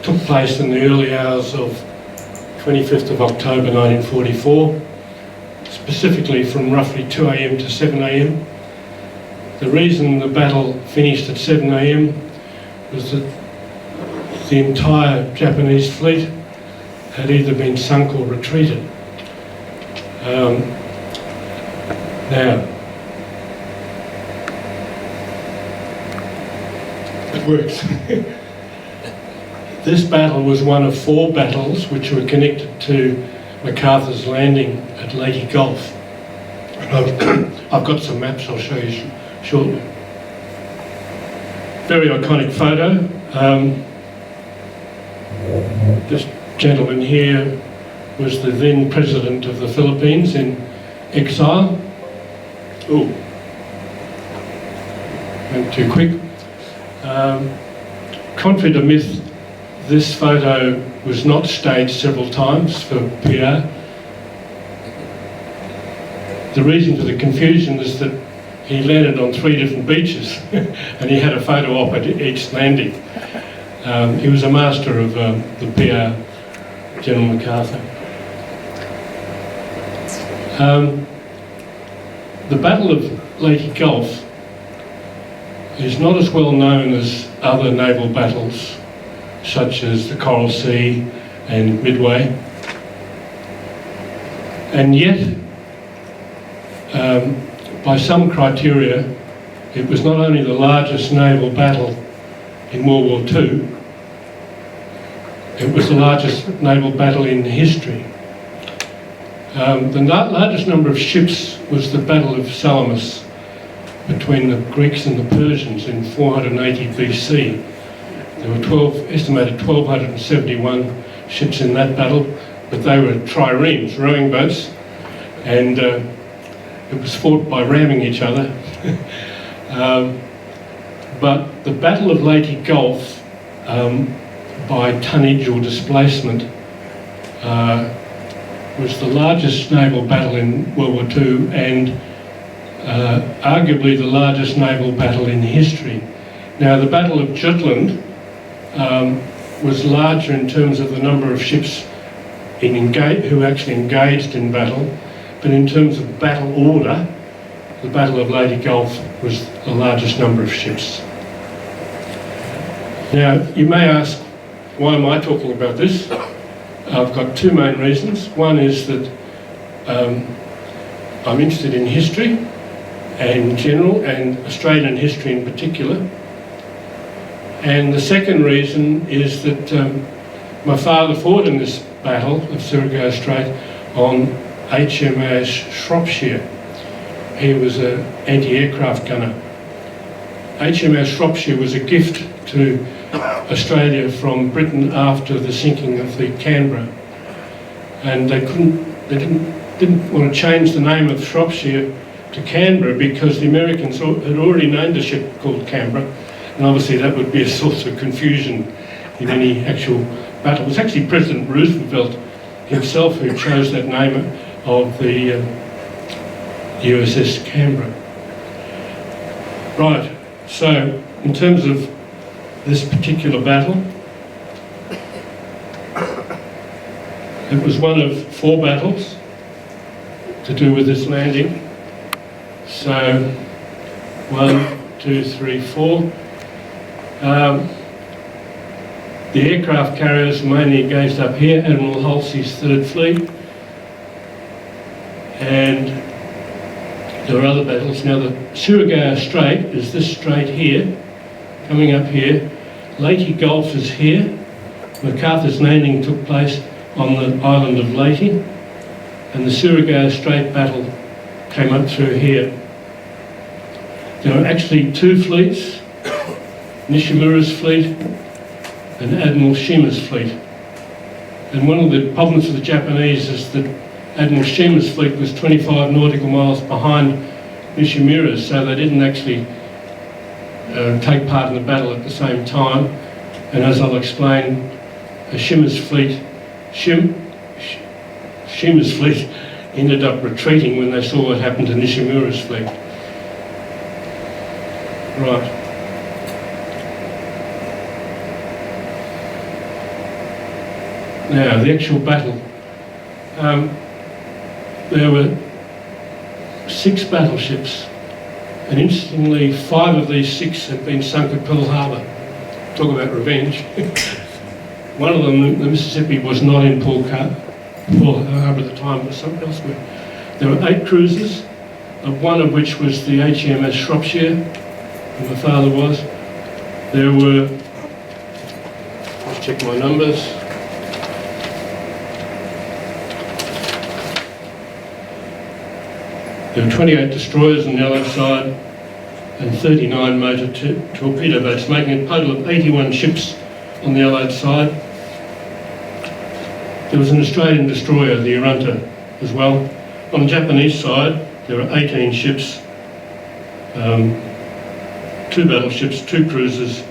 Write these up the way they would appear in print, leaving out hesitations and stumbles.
took place in the early hours of 25th of October 1944, specifically from roughly 2 a.m. to 7 a.m. The reason the battle finished at 7 a.m. was that the entire Japanese fleet had either been sunk or retreated. Now, it works. This battle was one of 4 battles which were connected to MacArthur's landing at Leyte Gulf. I've got some maps I'll show you shortly. Very iconic photo. This gentleman here was the then president of the Philippines in exile. Oh, went too quick. Contrary to myth, this photo was not staged several times for PR. The reason for the confusion is that he landed on 3 different beaches and he had a photo op at each landing. He was a master of the PR, General MacArthur. The Battle of Leyte Gulf is not as well known as other naval battles such as the Coral Sea and Midway, and yet by some criteria it was not only the largest naval battle in World War II, it was the largest naval battle in history. The largest number of ships was the Battle of Salamis between the Greeks and the Persians in 480 BC. There were estimated 1,271 ships in that battle, but they were triremes, rowing boats, and it was fought by ramming each other. But the Battle of Leyte Gulf, by tonnage or displacement, was the largest naval battle in World War II and arguably the largest naval battle in history. Now, the Battle of Jutland was larger in terms of the number of ships who actually engaged in battle, but in terms of battle order, the Battle of Leyte Gulf was the largest number of ships. Now, you may ask, why am I talking about this? I've got 2 main reasons. One is that I'm interested in history in general, and Australian history in particular. And the second reason is that my father fought in this battle of Surigao Strait on HMAS Shropshire. He was an anti-aircraft gunner. HMAS Shropshire was a gift to Australia from Britain after the sinking of the Canberra, and they didn't want to change the name of Shropshire to Canberra because the Americans had already named a ship called Canberra, and obviously that would be a source of confusion in any actual battle. It was actually President Roosevelt himself who chose that name of the USS Canberra. Right, so in terms of this particular battle, it was one of 4 battles to do with this landing. So 1, 2, 3, 4. The aircraft carriers mainly engaged up here, Admiral Halsey's 3rd Fleet, and there were other battles. Now the Surigao Strait is this strait here, coming up here. Leyte Gulf is here. MacArthur's landing took place on the island of Leyte, and the Surigao Strait battle came up through here. There were actually 2 fleets, Nishimura's fleet and Admiral Shima's fleet. And one of the problems for the Japanese is that Admiral Shima's fleet was 25 nautical miles behind Nishimura's, so they didn't actually take part in the battle at the same time. And as I'll explain, Shima's fleet ended up retreating when they saw what happened to Nishimura's fleet. Right. Now, the actual battle. There were 6 battleships, and interestingly, 5 of these 6 had been sunk at Pearl Harbor. Talk about revenge. One of them, the Mississippi, was not in Pearl Harbor at the time, but somewhere elsewhere. There were 8 cruisers, one of which was the HMS Shropshire, where my father was. There were, let's check my numbers. There were 28 destroyers on the Allied side and 39 motor torpedo boats, making a total of 81 ships on the Allied side. There was an Australian destroyer, the Arunta, as well. On the Japanese side, there were 18 ships, 2 battleships, 2 cruisers,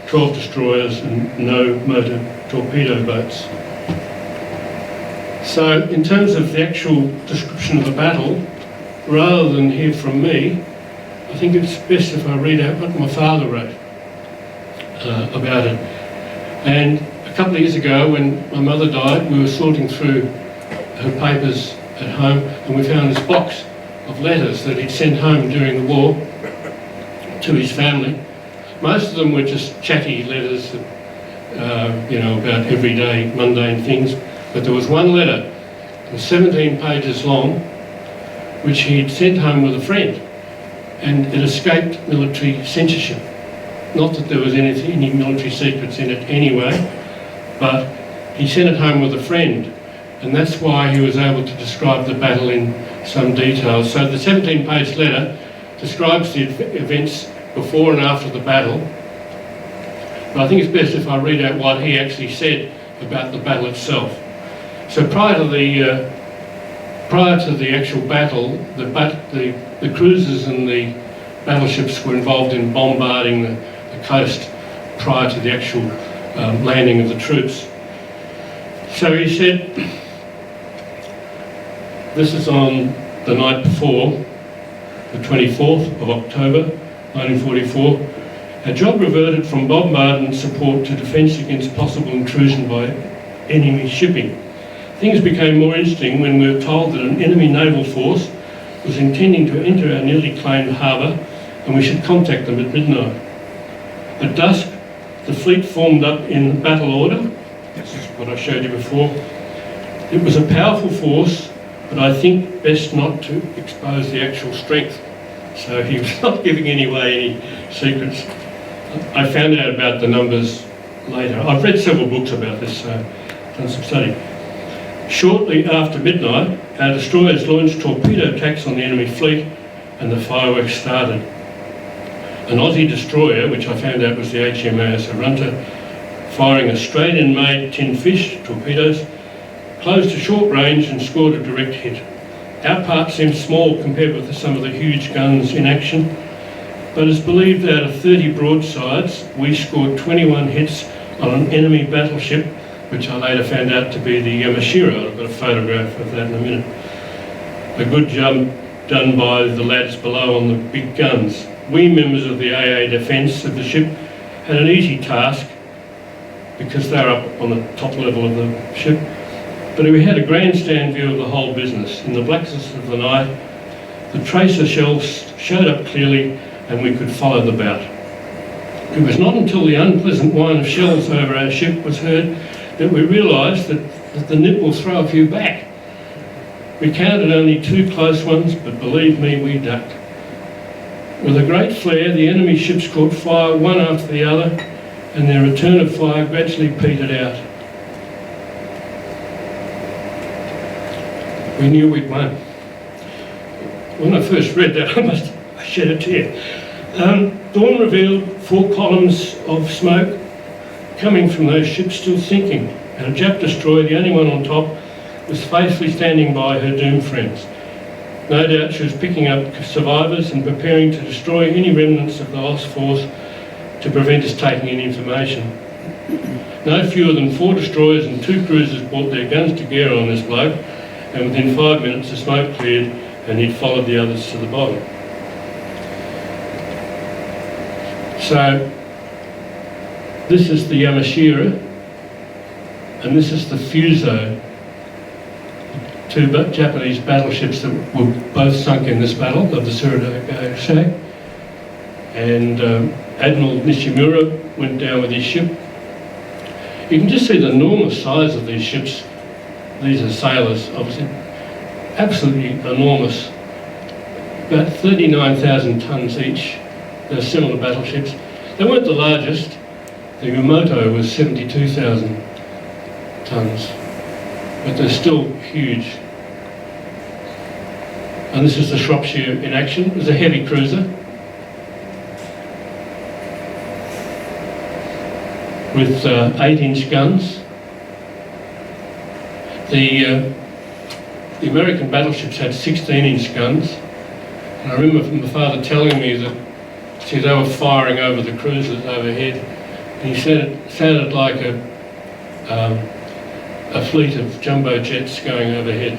12 destroyers and no motor torpedo boats. So in terms of the actual description of the battle, rather than hear from me, I think it's best if I read out what my father wrote about it. And a couple of years ago, when my mother died, we were sorting through her papers at home, and we found this box of letters that he'd sent home during the war to his family. Most of them were just chatty letters, about everyday mundane things. But there was one letter, it was 17 pages long, which he'd sent home with a friend, and it escaped military censorship. Not that there was any military secrets in it anyway, but he sent it home with a friend, and that's why he was able to describe the battle in some detail. So the 17-page letter describes the events before and after the battle, but I think it's best if I read out what he actually said about the battle itself. So prior to the actual battle, the cruisers and the battleships were involved in bombarding the coast prior to the actual landing of the troops. So he said, this is on the night before, the 24th of October, 1944. Our job reverted from bombardment support to defence against possible intrusion by enemy shipping. Things became more interesting when we were told that an enemy naval force was intending to enter our newly claimed harbour and we should contact them at midnight. At dusk, the fleet formed up in battle order. This is what I showed you before. It was a powerful force, but I think best not to expose the actual strength. So he was not giving away any secrets. I found out about the numbers later. I've read several books about this, so I've done some study. Shortly after midnight, our destroyers launched torpedo attacks on the enemy fleet and the fireworks started. An Aussie destroyer, which I found out was the HMAS Arunta, firing Australian-made tin fish torpedoes, closed to short range and scored a direct hit. Our part seemed small compared with some of the huge guns in action, but it's believed that out of 30 broadsides, we scored 21 hits on an enemy battleship, which I later found out to be the Yamashiro. I've got a photograph of that in a minute. A good job done by the lads below on the big guns. We members of the AA defence of the ship had an easy task because they were up on the top level of the ship, but we had a grandstand view of the whole business. In the blackness of the night, the tracer shells showed up clearly and we could follow the bout. It was not until the unpleasant whine of shells over our ship was heard that we realised that the nip will throw a few back. We counted only 2 close ones, but believe me, we ducked. With a great flare, the enemy ships caught fire one after the other, and their return of fire gradually petered out. We knew we'd won. When I first read that, I shed a tear. Dawn revealed 4 columns of smoke coming from those ships still sinking, and a Jap destroyer, the only one on top, was faithfully standing by her doomed friends. No doubt she was picking up survivors and preparing to destroy any remnants of the lost force to prevent us taking any information. No fewer than 4 destroyers and 2 cruisers brought their guns to bear on this bloke, and within 5 minutes the smoke cleared and he'd followed the others to the bottom. So this is the Yamashiro, and this is the Fuso, two Japanese battleships that were both sunk in this battle of the Surigao. And Admiral Nishimura went down with his ship. You can just see the enormous size of these ships. These are sailors, obviously. Absolutely enormous. About 39,000 tonnes each. They're similar battleships. They weren't the largest. The Yamato was 72,000 tonnes, but they're still huge. And this is the Shropshire in action. It's a heavy cruiser with 8-inch guns. The American battleships had 16-inch guns. And I remember from my father telling me that, see, they were firing over the cruisers overhead. And he said it sounded like a fleet of jumbo jets going overhead.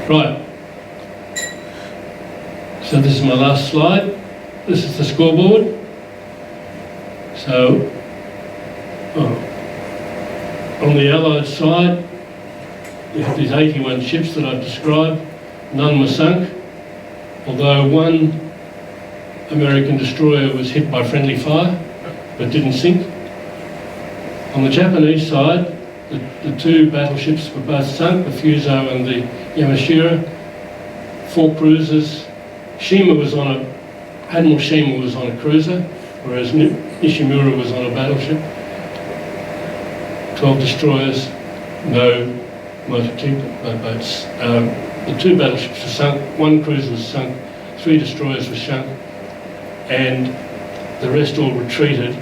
Right. So this is my last slide. This is the scoreboard. So, on the Allied side, you have these 81 ships that I've described. None were sunk, although one American destroyer was hit by friendly fire, but didn't sink. On the Japanese side, the two battleships were both sunk, the Fuso and the Yamashiro. 4 cruisers. Admiral Shima was on a cruiser, whereas Nishimura was on a battleship. 12 destroyers, no boats. The 2 battleships were sunk, 1 cruiser was sunk, 3 destroyers were sunk, and the rest all retreated,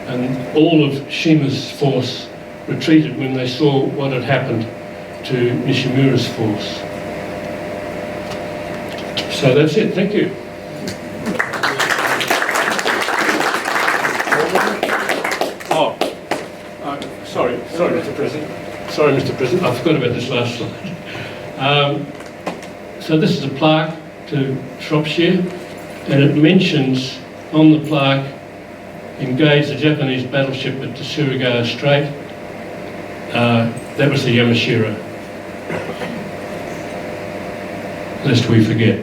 and all of Shima's force retreated when they saw what had happened to Nishimura's force. So that's it, thank you. Sorry, Mr. President. Sorry, Mr. President, I forgot about this last slide. So this is a plaque to Shropshire, and it mentions on the plaque, engaged the Japanese battleship at the Surigao Strait. That was the Yamashiro, lest we forget.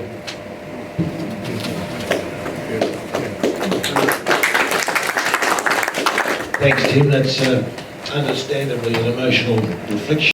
Thanks, Tim. That's understandably an emotional reflection.